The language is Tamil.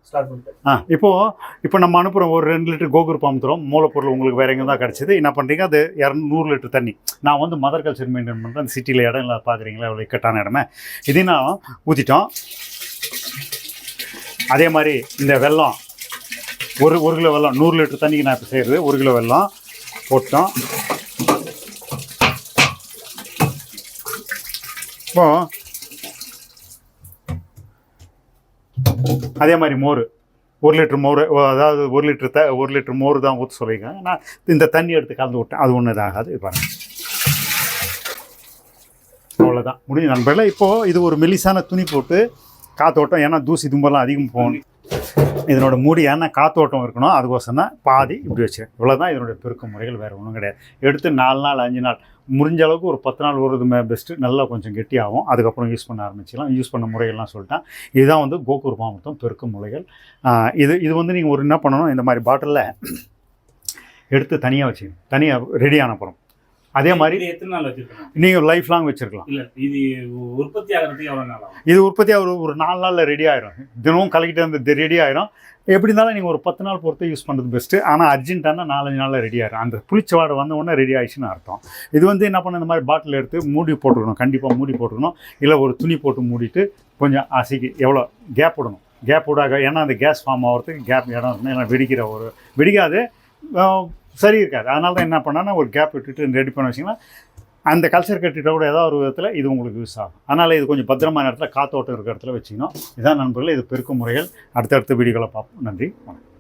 ஸ்டார்ட் பண்ணிட்டேன். இப்போ நம்ம அனுப்புகிறோம் ஒரு 2 லிட்டர் கோகுர் பாம்புத்துறோம். மூலப்பொருள் உங்களுக்கு வேறு எங்கே தான் கிடச்சிது. என்ன பண்ணுறீங்க, அது 100 லிட்டர் தண்ணி. நான் வந்து மதர் கல்ச்சர் மெயின்டைன் பண்ணுறேன். அந்த சிட்டியில் இடம் இல்லை பார்க்குறீங்களா, அவ்வளோ இக்கட்டான இடமே. இதையும் நான் ஊற்றிட்டோம். அதே மாதிரி இந்த வெல்லம் ஒரு கிலோ வெல்லம், 100 லிட்டர் தண்ணிக்கு நான் இப்போ செய்கிறது 1 கிலோ வெல்லம் போட்டோம். இப்போ அதே மாதிரி மோர் 1 லிட்டர் மோர், அதாவது 1 லிட்டர் மோர் தான் ஊற்ற சொல்லியிருக்காங்க. நான் இந்த தண்ணி எடுத்து கலந்து விட்டேன். அது ஒன்றும் இதாகாது. இது பாருங்கள், அவ்வளோதான் முடிஞ்சு நண்பர்களே. இப்போது இது ஒரு மெலிசான துணி போட்டு காற்றோட்டம், ஏன்னா தூசி தும்பெல்லாம் அதிகம் போகணும். இதனோட மூடி ஏன்னா காற்றோட்டம் இருக்கணும், அதுக்கோசம் தான் பாதி இப்படி வச்சுருக்கேன். இவ்வளோ தான் இதனுடைய பெருக்க முறைகள், வேறு ஒன்றும் கிடையாது. எடுத்து 4 நாள் 5 நாள் முடிஞ்ச அளவுக்கு ஒரு 10 நாள் வருது பெஸ்ட்டு. நல்லா கொஞ்சம் கெட்டியாகும். அதுக்கப்புறம் யூஸ் பண்ண ஆரம்பிச்சிடலாம். யூஸ் பண்ண முறைகள்லாம் சொல்லிட்டேன். இதுதான் வந்து கோகுர் பாம்புத்தம் பெருக்க முறைகள். இது வந்து நீங்கள் என்ன பண்ணணும், இந்த மாதிரி பாட்டிலில் எடுத்து தனியாக வச்சுக்கணும். தனியாக ரெடி ஆனப்புறம் அதே மாதிரி எத்தனை நாள் வச்சுருக்கணும்? நீங்கள் லைஃப் லாங் வச்சுருக்கலாம். இல்லை, இது உற்பத்தி ஆகிறதுக்கு எவ்வளோ நாள் ஆகும்? இது உற்பத்தியாக ஒரு 4 நாளில் ரெடி ஆயிரும். தினமும் கலக்கிட்டு வந்து ரெடி ஆயிரும். எப்படி இருந்தாலும் நீங்கள் ஒரு 10 நாள் பொறுத்து யூஸ் பண்ணுறது பெஸ்ட்டு. ஆனால் அர்ஜென்ட்டானா 4-5 நாளில் ரெடி ஆயிரும். அந்த புளிச்ச வாடை வந்த உடனே ரெடி ஆயிடுச்சுன்னு அர்த்தம். இது வந்து என்ன பண்ண, இந்த மாதிரி பாட்டில் எடுத்து மூடி போட்டுக்கணும். கண்டிப்பாக மூடி போட்டுக்கணும். இல்லை ஒரு துணி போட்டு மூடிட்டு கொஞ்சம் அசைக்கு எவ்வளோ கேப் விடணும். கேப் விடாக, ஏன்னா அந்த கேஸ் ஃபார்ம் ஆகிறதுக்கு கேப் இடம் இருக்கணும். ஏன்னா வெடிக்காது, சரி இருக்காது. அதனால தான் என்ன பண்ணான்னா ஒரு கேப் விட்டுட்டு ரெடி பண்ண வச்சிங்கன்னா அந்த கல்ச்சர் கட்டிட்ட கூட ஏதாவது ஒரு விதத்தில் இது உங்களுக்கு யூஸ் ஆகும். அதனால் இது கொஞ்சம் பத்திரமான இடத்துல, காத்தோட்டம் இருக்கிற இடத்துல வச்சுக்கணும். இதான் நண்பர்களே இது பெருக்கும் முறைகள். அடுத்தடுத்த வீடியோக்களை பார்ப்போம். நன்றி, வணக்கம்.